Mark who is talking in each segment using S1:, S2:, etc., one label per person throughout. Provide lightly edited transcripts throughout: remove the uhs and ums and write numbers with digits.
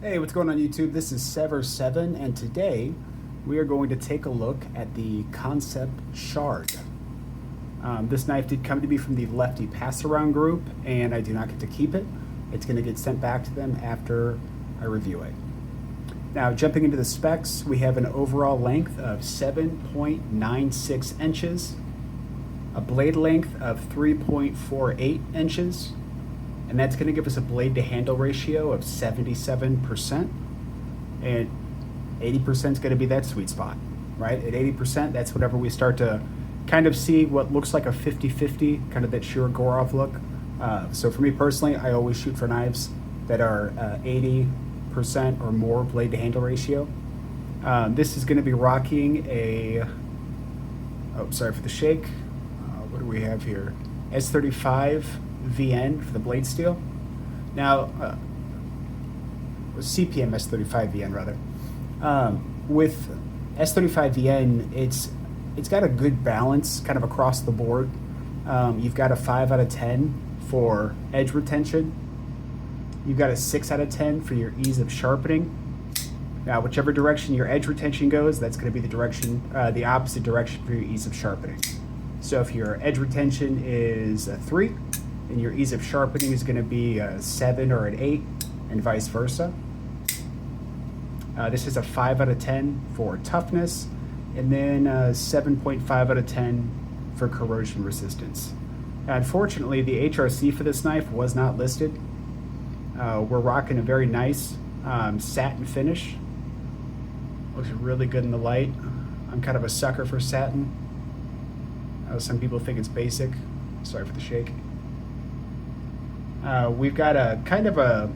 S1: Hey, what's going on YouTube? This is Sever7, and today we are going to take a look at the Kansept Shard. This knife did come to me from the Lefty Pass-Around group, and I do not get to keep it. It's going to get sent back to them after I review it. Now, jumping into the specs, we have an overall length of 7.96 inches, a blade length of 3.48 inches, and that's going to give us a blade to handle ratio of 77%, and 80% is going to be that sweet spot, right? At 80%, that's whenever we start to kind of see what looks like a 50-50, kind of that Shirogorov look. So for me personally, I always shoot for knives that are 80% or more blade to handle ratio. This is going to be rocking a, oh, sorry for the shake. What do we have here? S35 VN for the blade steel. Now, CPM S35 VN rather. With S35 VN, it's got a good balance kind of across the board. You've got a 5 out of 10 for edge retention. You've got a 6 out of 10 for your ease of sharpening. Now, whichever direction your edge retention goes, that's going to be the direction, the opposite direction for your ease of sharpening. So if your edge retention is a 3, and your ease of sharpening is going to be a 7 or an 8, and vice versa. This is a 5 out of 10 for toughness, and then 7.5 out of 10 for corrosion resistance. Unfortunately, the HRC for this knife was not listed. We're rocking a very nice satin finish. Looks really good in the light. I'm kind of a sucker for satin. Some people think it's basic. Sorry for the shake. We've got a kind of a,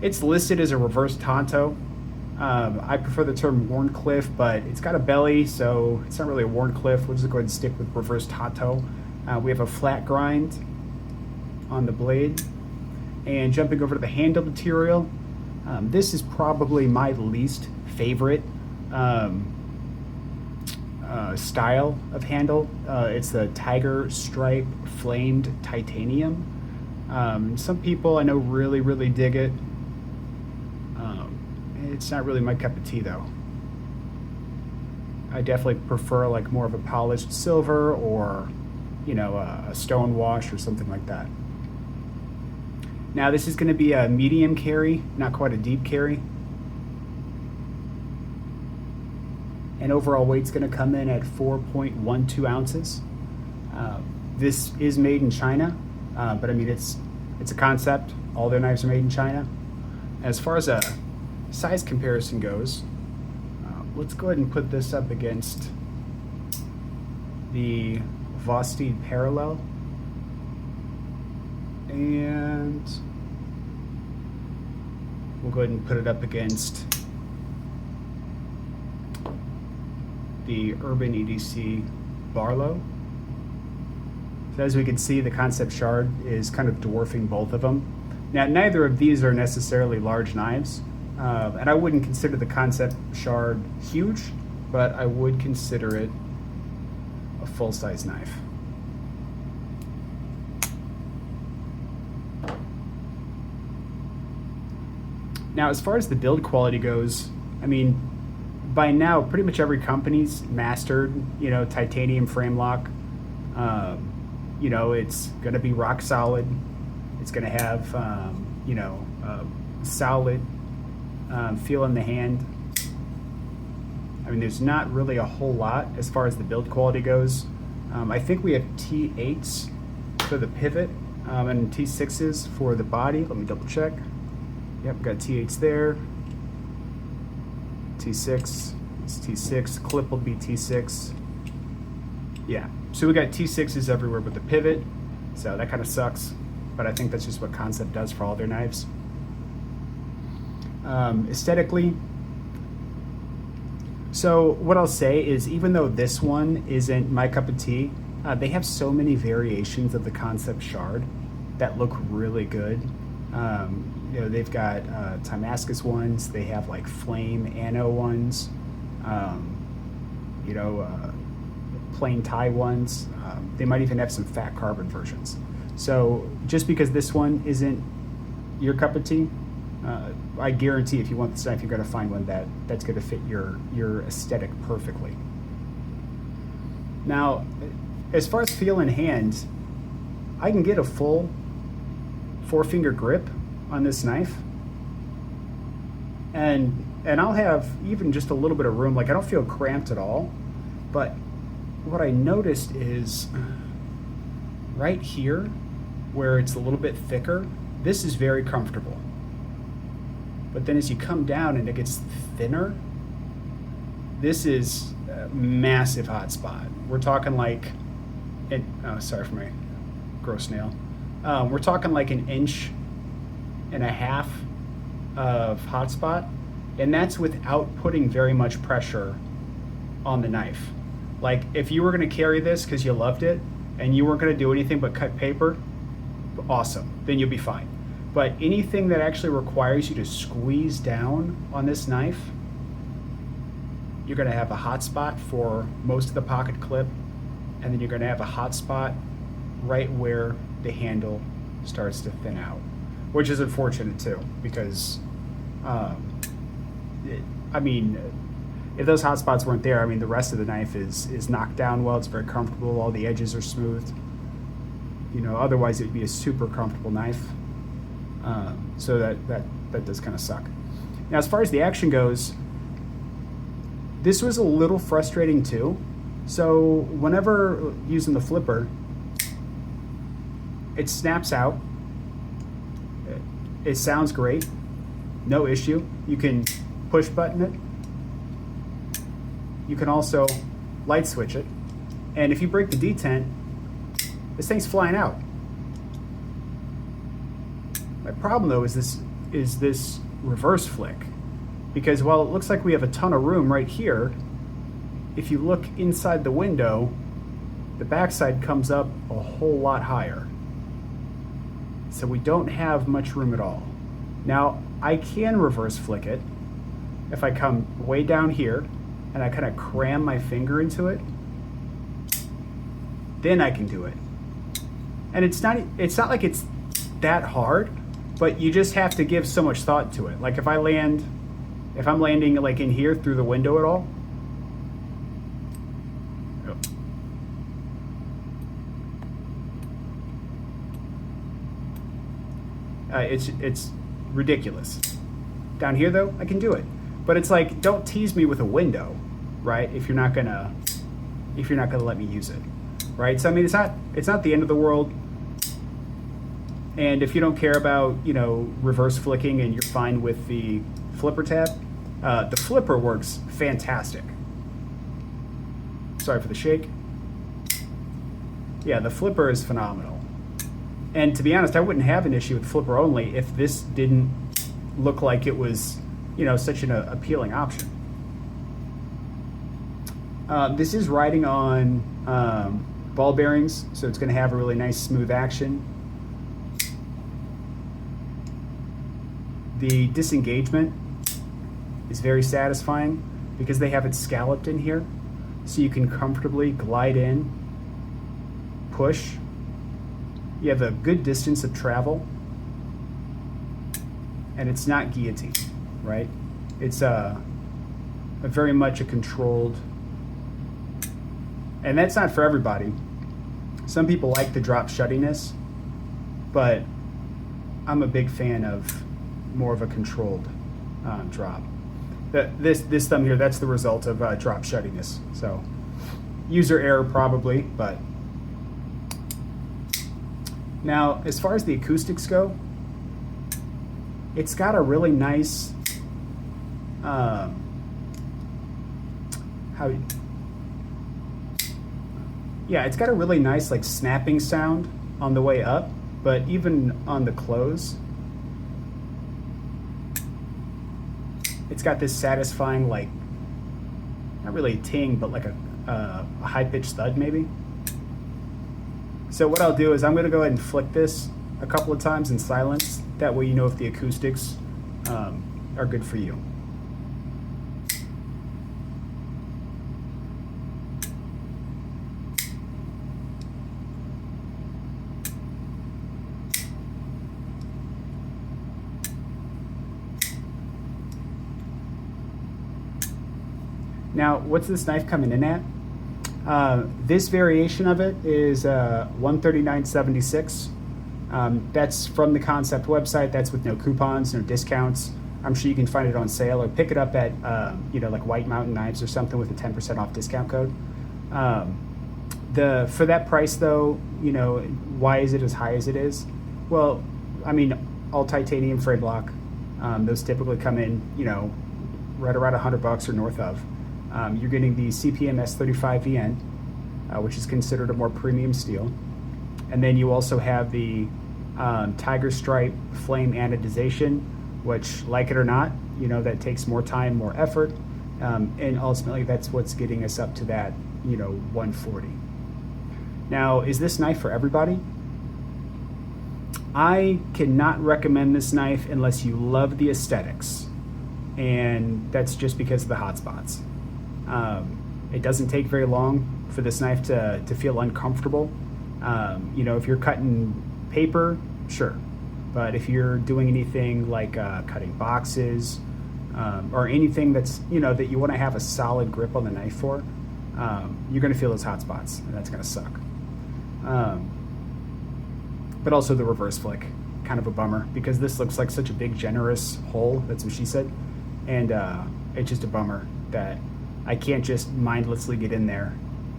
S1: it's listed as a reverse Tonto. I prefer the term Warncliffe, but it's got a belly, so it's not really a Warncliffe. We'll just go ahead and stick with reverse Tonto. We have a flat grind on the blade. And jumping over to the handle material, this is probably my least favorite style of handle. It's the Tiger Stripe Flamed Titanium. Some people I know really dig it. It's not really my cup of tea though. I definitely prefer like more of a polished silver or, you know, a stone wash or something like that. Now this is going to be a medium carry, not quite a deep carry. And overall weight's going to come in at 4.12 ounces. This is made in China, but I mean it's a Kansept. All their knives are made in China. As far as a size comparison goes, let's go ahead and put this up against the Vosteed Parallel. And we'll go ahead and put it up against the Urban EDC Barlow. So as we can see, the Kansept Shard is kind of dwarfing both of them. Now, neither of these are necessarily large knives, and I wouldn't consider the Kansept Shard huge, but I would consider it a full-size knife. Now, as far as the build quality goes, I mean, by now, pretty much every company's mastered, you know, titanium frame lock. You know, it's going to be rock solid. It's going to have, you know, solid feel in the hand. I mean, there's not really a whole lot as far as the build quality goes. I think we have T8s for the pivot and T6s for the body. Let me double check. Yep, got T8s there. T6, it's T6, clip will be T6. Yeah, so we got T6s everywhere with the pivot, so that kind of sucks, but I think that's just what Kansept does for all their knives. Aesthetically, so what I'll say is even though this one isn't my cup of tea, they have so many variations of the Kansept Shard that look really good. You know, they've got Damascus ones, they have like flame anno ones, you know, plain tie ones. They might even have some fat carbon versions. So just because this one isn't your cup of tea, I guarantee if you want this knife, you're going to find one that's going to fit your aesthetic perfectly. Now, as far as feel in hand, I can get a full 4-finger grip on this knife, and I'll have even just a little bit of room. Like, I don't feel cramped at all. But what I noticed is right here, where it's a little bit thicker, this is very comfortable. But then as you come down and it gets thinner, this is a massive hot spot. We're talking like, oh, sorry for my gross nail. We're talking like 1.5 inches of hot spot, and that's without putting very much pressure on the knife. Like, if you were going to carry this because you loved it and you weren't going to do anything but cut paper, awesome, then you'll be fine. But anything that actually requires you to squeeze down on this knife, you're going to have a hot spot for most of the pocket clip, and then you're going to have a hot spot right where the handle starts to thin out, which is unfortunate too, because I mean, if those hot spots weren't there, I mean, the rest of the knife is knocked down well. It's very comfortable. All the edges are smooth. You know, otherwise it would be a super comfortable knife. So that does kind of suck. Now, as far as the action goes, this was a little frustrating too. So whenever using the flipper, it snaps out. It sounds great. No issue. You can push button it. You can also light switch it. And if you break the detent, this thing's flying out. My problem though is this reverse flick. Because while it looks like we have a ton of room right here, if you look inside the window, the backside comes up a whole lot higher. So we don't have much room at all. Now, I can reverse flick it if I come way down here and I kind of cram my finger into it. Then I can do it. And it's not like it's that hard, but you just have to give so much thought to it. Like if I'm landing like in here through the window at all, it's ridiculous. Down here though, I can do it. But it's like, don't tease me with a window, right? If you're not gonna let me use it, right? So I mean, it's not the end of the world. And if you don't care about, you know, reverse flicking and you're fine with the flipper tab, the flipper works fantastic. Sorry for the shake. Yeah, the flipper is phenomenal. And to be honest, I wouldn't have an issue with flipper only if this didn't look like it was, you know, such an appealing option. This is riding on ball bearings, so it's going to have a really nice smooth action. The disengagement is very satisfying because they have it scalloped in here, so you can comfortably glide in, push. You have a good distance of travel, and it's not guillotine, right? It's a very much a controlled, and that's not for everybody. Some people like the drop shuttiness, but I'm a big fan of more of a controlled drop. This thumb here, that's the result of drop shuttiness. So user error probably, but now as far as the acoustics go, it's got a really nice it's got a really nice like snapping sound on the way up, but even on the close, it's got this satisfying, like, not really a ting, but like a high-pitched thud maybe. So what I'll do is I'm going to go ahead and flick this a couple of times in silence. That way you know if the acoustics are good for you. Now, what's this knife coming in at? This variation of it is $139.76. That's from the Kansept website. That's with no coupons, no discounts. I'm sure you can find it on sale or pick it up at like White Mountain Knives or something with a 10% off discount code. For that price though, why is it as high as it is? Well, I mean, all titanium frame block. Those typically come in, right around $100 or north of. You're getting the CPM S35VN, which is considered a more premium steel. And then you also have the Tiger Stripe flame anodization, which, like it or not, that takes more time, more effort. And ultimately that's what's getting us up to that, 140. Now, is this knife for everybody? I cannot recommend this knife unless you love the aesthetics. And that's just because of the hot spots. It doesn't take very long for this knife to feel uncomfortable. If you're cutting paper, sure. But if you're doing anything like cutting boxes or anything that's, that you want to have a solid grip on the knife for, you're going to feel those hot spots, and that's going to suck. But also the reverse flick, kind of a bummer, because this looks like such a big, generous hole. That's what she said. And it's just a bummer that I can't just mindlessly get in there,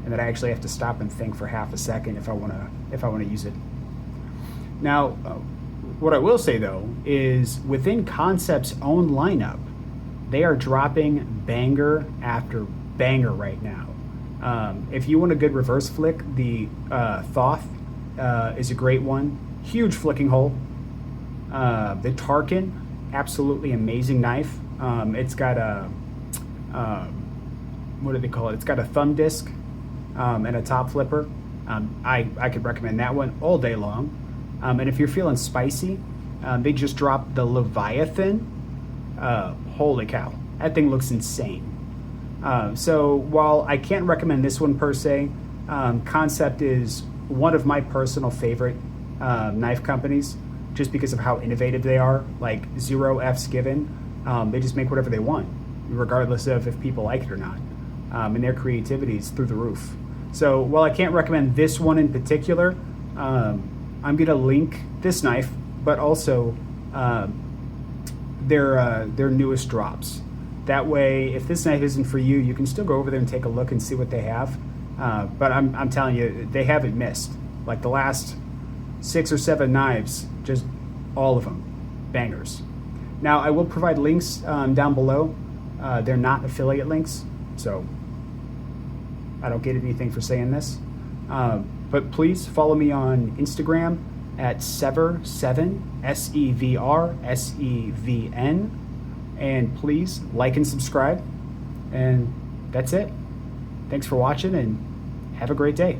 S1: and that I actually have to stop and think for half a second if I want to use it. Now, what I will say though is within Kansept's own lineup, they are dropping banger after banger right now. If you want a good reverse flick, the Thoth is a great one. Huge flicking hole. The Tarkin, absolutely amazing knife. It's got a what do they call it? It's got a thumb disc and a top flipper. I could recommend that one all day long. And if you're feeling spicy, they just dropped the Leviathan. Holy cow, that thing looks insane. So while I can't recommend this one per se, Kansept is one of my personal favorite knife companies just because of how innovative they are. Like, zero F's given. They just make whatever they want, regardless of if people like it or not. And their creativity is through the roof. So while I can't recommend this one in particular, I'm going to link this knife, but also their newest drops. That way, if this knife isn't for you, you can still go over there and take a look and see what they have. But I'm telling you, they haven't missed. Like the last 6 or 7 knives, just all of them, bangers. Now, I will provide links down below. They're not affiliate links, so I don't get anything for saying this. But please follow me on Instagram at Sever7, SEVRSEVN. And please like and subscribe. And that's it. Thanks for watching, and have a great day.